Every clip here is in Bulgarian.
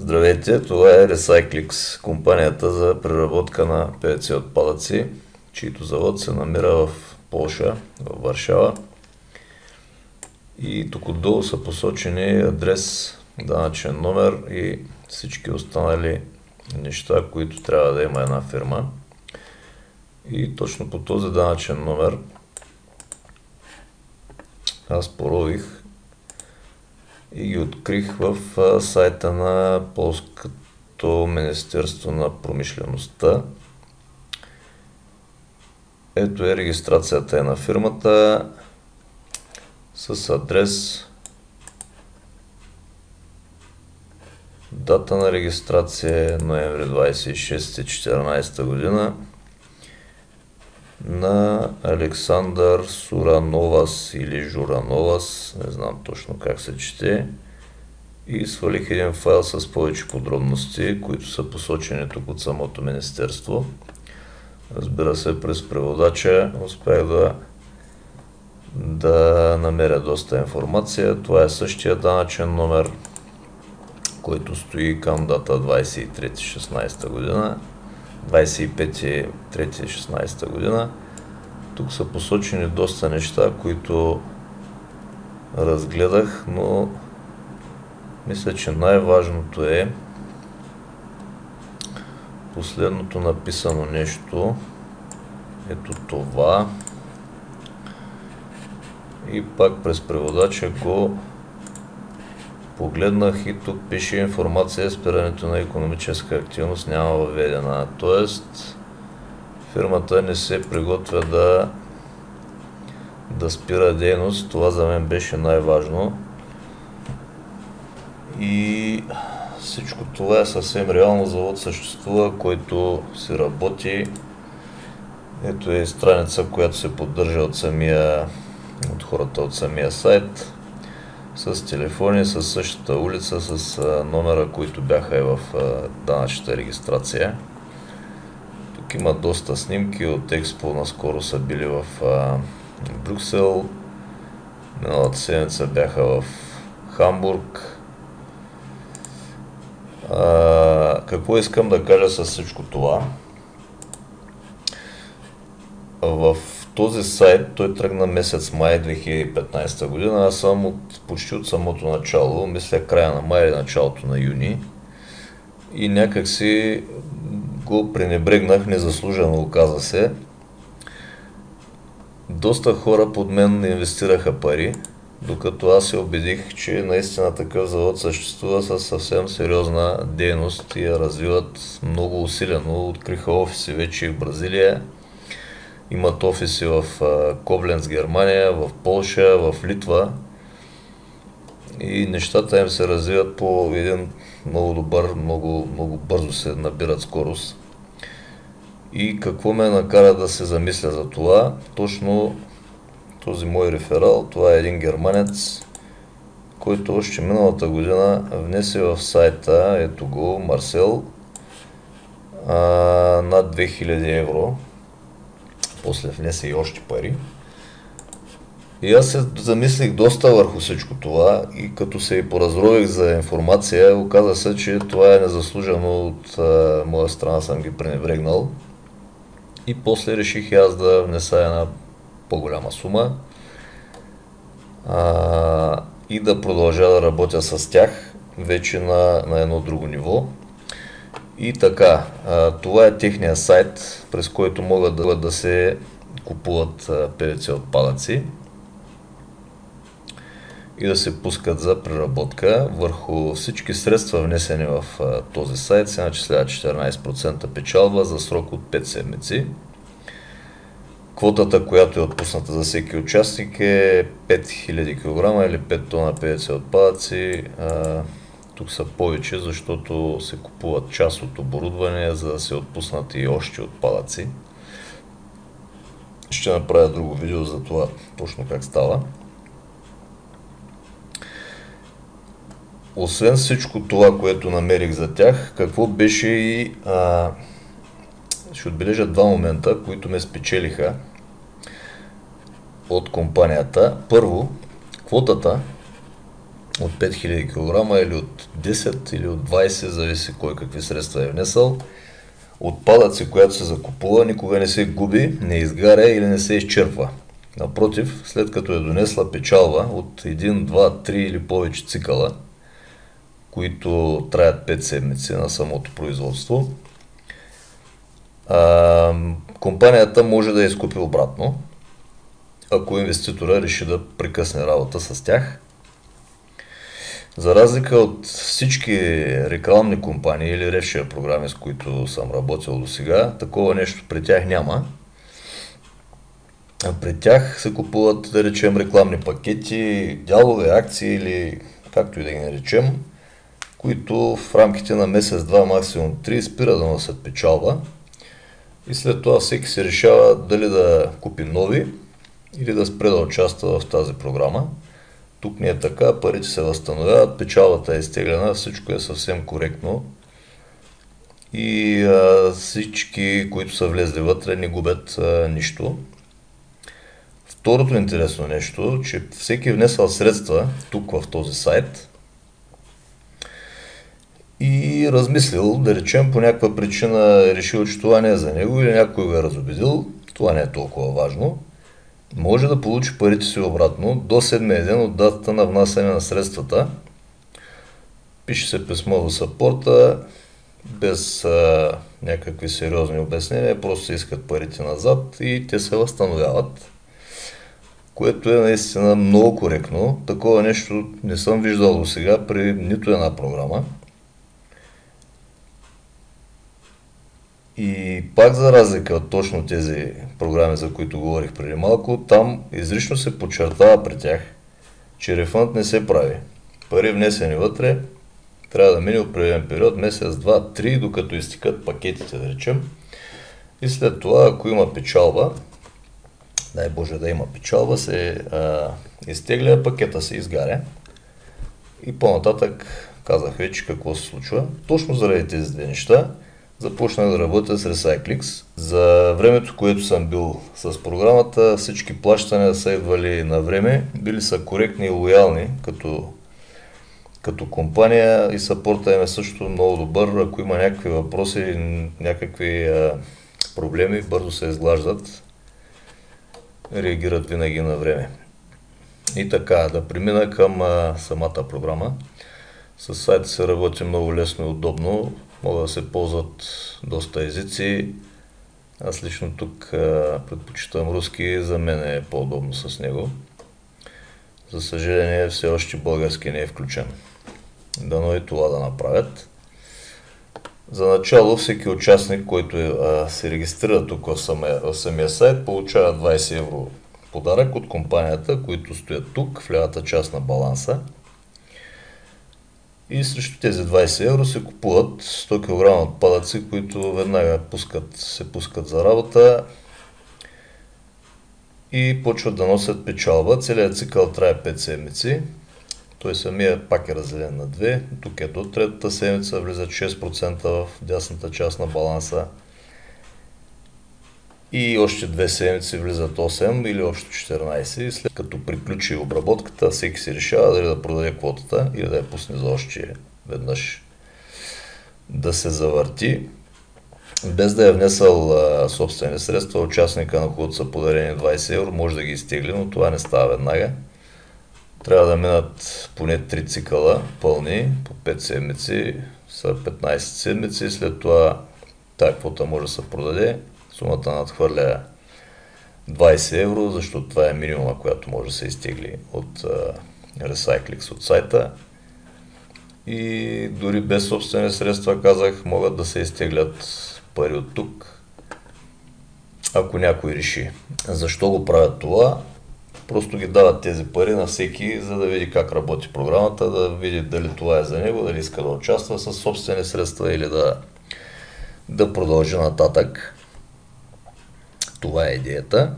Здравейте, това е Recyclix, компанията за преработка на ПВЦ отпадъци, чийто завод се намира в Полша, в Варшава. И тук отдолу са посочени адрес, данъчен номер и всички останали неща, които трябва да има една фирма. И точно по този данъчен номер аз порових и ги открих в сайта на Полското Министерство на промишлеността. Ето е регистрацията на фирмата с адрес, дата на регистрация ноември 26 2014 година на Александър Сурановас или Журановас, не знам точно как се чете, и свалих един файл с повече подробности, които са посочени тук от самото министерство. Разбира се, през преводача успях да намеря доста информация. Това е същия данъчен номер, който стои към дата 23.16 година. 25.3.16 година. Тук са посочени доста неща, които разгледах, но мисля, че най-важното е последното написано нещо. Ето това. И пак през преводача го погледнах и тук пише информация, спирането на икономическа активност няма въведена. Тоест, фирмата не се приготвя да спира дейност. Това за мен беше най-важно. И всичко това е съвсем реално. Завод съществува, който си работи. Ето е страница, която се поддържа от хората от самия сайт, с телефони, с същата улица, с номера, които бяха и в данъчната регистрация. Тук има доста снимки от Експо, наскоро са били в Брюксел, миналата седмица бяха в Хамбург. Какво искам да кажа с всичко това? В този сайт той тръгна месец май 2015 година. Аз съм почти от самото начало, мисля края на май или началото на юни. И някак си го пренебрегнах, незаслужено оказа се. Доста хора под мен инвестираха пари, докато аз се убедих, че наистина такъв завод съществува със съвсем сериозна дейност и я развиват много усилено. Откриха офиси вече в Бразилия. Имат офиси в Кобленц, Германия, в Полша, в Литва. И нещата им се развиват по един много добър, много бързо се набират скорост. И какво ме накара да се замисля за това? Точно този мой реферал, това е един германец, който още миналата година внесе в сайта, ето го, Марсел, над 2000 евро. После внесе и още пари. И аз се замислих доста върху всичко това и като се и поразрових за информация, оказа се, че това е незаслужено от моя страна, съм ги пренебрегнал. И после реших и аз да внеса една по-голяма сума и да продължа да работя с тях вече на едно друго ниво. И така, това е техния сайт, през който могат да се купуват ПВЦ отпадъци и да се пускат за преработка. Върху всички средства, внесени в този сайт, се начислява 14% печалба за срок от 5 седмици. Квотата, която е отпусната за всеки участник, е 5000 кг или 5 тона ПВЦ отпадъци. Тук са повече, защото се купуват част от оборудване, за да се отпуснат и още отпадъци. Ще направя друго видео за това, точно как става. Освен всичко това, което намерих за тях, какво беше и... ще отбележа два момента, които ме спечелиха от компанията. Първо, квотата от 5000 кг или от 10 или от 20, зависи кой какви средства е внесъл. Отпадъци, която се закупува, никога не се губи, не изгаря или не се изчерпва. Напротив, след като е донесла печалба от 1, 2, 3 или повече цикъла, които траят 5 седмици на самото производство, компанията може да я изкупи обратно, ако инвеститора реши да прекъсне работа с тях. За разлика от всички рекламни компании или ревшия програми, с които съм работил до сега, такова нещо при тях няма. При тях се купуват, да речем, рекламни пакети, дялове, акции или както и да ги наречем, които в рамките на месец, 2, максимум 3 спира да носят печалба и след това всеки се решава дали да купи нови или да спре да участва в тази програма. Тук не е така, парите се възстановяват, печалбата е изтеглена, всичко е съвсем коректно и всички, които са влезли вътре, не губят нищо. Второто интересно нещо, че всеки внесъл средства тук в този сайт и размислил, да речем, по някаква причина е решил, че това не е за него или някой го е разубедил, това не е толкова важно, може да получи парите си обратно до 7-я ден от датата на внасяне на средствата. Пише се писмо до съпорта, без някакви сериозни обяснения, просто се искат парите назад и те се възстановяват, което е наистина много коректно. Такова нещо не съм виждал до сега при нито една програма. И пак за разлика от точно тези програми, за които говорих преди малко, там изрично се подчертава при тях, че рефънд не се прави. Пари внесени вътре трябва да мине определен период, месец, 2, 3, докато изтикат пакетите, да речем. И след това, ако има печалба, дай Боже да има печалба, се изтегля, пакета се изгаря. И по-нататък казах вече какво се случва. Точно заради тези две неща започнах да работя с Recyclix. За времето, което съм бил с програмата, всички плащания са идвали на време, били са коректни и лоялни като компания и съпорта им е също много добър. Ако има някакви въпроси, някакви проблеми, бързо се изглаждат, реагират винаги на време. И така, да премина към самата програма. С сайта се работи много лесно и удобно. Могат да се ползват доста езици. Аз лично тук предпочитам руски, за мен е по-удобно с него. За съжаление, все още български не е включен. Дано и това да направят. За начало всеки участник, който се регистрира тук в самия сайт, получава 20 евро подарък от компанията, които стоят тук в лявата част на баланса. И срещу тези 20 евро се купуват 100 кг отпадъци, които веднага се пускат за работа и почват да носят печалба. Целият цикъл трае 5 седмици. Той самия пак е разделен на 2. Тук е до третата седмица, влизат 6% в дясната част на баланса. И още 2 седмици влизат 8 или общо 14. И след като приключи обработката, всеки се решава дали да продаде квотата или да я пусне за още веднъж да се завърти. Без да е внесъл собствени средства, участника, на които са подарени 20 евро, може да ги изтегли, но това не става веднага. Трябва да минат поне 3 цикъла пълни, по 5 седмици, са 15 седмици, след това тая квота може да се продаде. Сумата надхвърля 20 евро, защото това е минимума, която може да се изтегли от Recyclix от сайта. И дори без собствени средства, казах, могат да се изтеглят пари от тук, ако някой реши. Защо го правят това? Просто ги дават тези пари на всеки, за да види как работи програмата, да види дали това е за него, дали иска да участва с собствени средства или да продължи нататък. Това е идеята.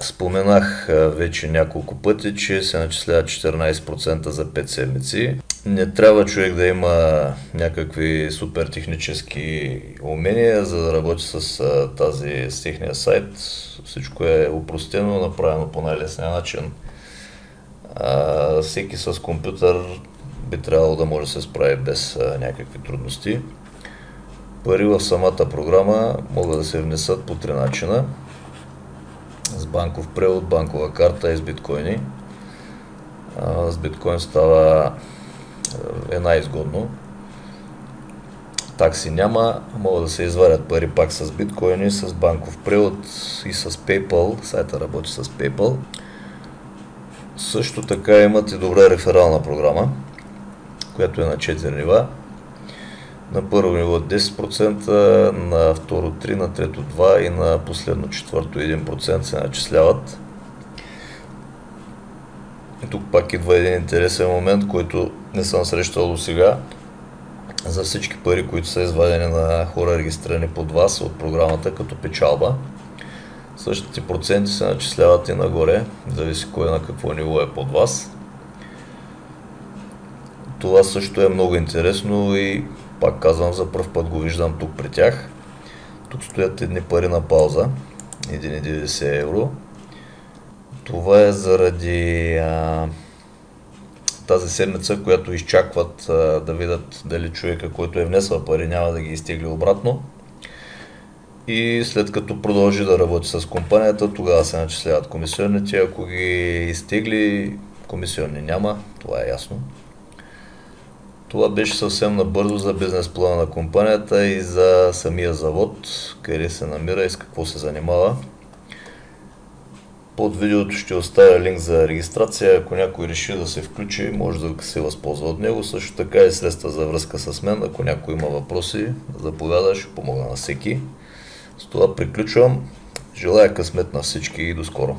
Споменах вече няколко пъти, че се начисляват 14% за 5 седмици. Не трябва човек да има някакви супер технически умения, за да работи с техния сайт. Всичко е опростено, направено по най-лесния начин. Всеки с компютър би трябвало да може да се справи без някакви трудности. Пари в самата програма могат да се внесат по 3 начина. С банков превод, банкова карта и с биткоини. С биткоин става най-изгодно. Такси няма, могат да се извадят пари пак с биткоини, с банков превод и с PayPal. Сайта работи с PayPal. Също така имат и добра реферална програма, която е на 4 нива. На първо ниво 10%, на второ 3%, на трето 2% и на последно четвърто 1% се начисляват. И тук пак идва един интересен момент, който не съм срещал до сега. За всички пари, които са извадени на хора регистрирани под вас от програмата като печалба, същите проценти се начисляват и нагоре, зависи кой на какво ниво е под вас. Това също е много интересно и пак казвам, за пръв път го виждам тук при тях. Тук стоят едни пари на пауза, 1,90 евро. Това е заради тази седмица, която изчакват да видят дали човека, който е внесъл пари, няма да ги изтегли обратно. И след като продължи да работи с компанията, тогава се начисляват комисионните. Ако ги изтегли, комисионни няма, това е ясно. Това беше съвсем набързо за бизнес плана на компанията и за самия завод, къде се намира и с какво се занимава. Под видеото ще оставя линк за регистрация. Ако някой реши да се включи, може да се възползва от него. Също така и средства за връзка с мен. Ако някой има въпроси, заповяда, ще помогна на всеки. С това приключвам. Желая късмет на всички и до скоро.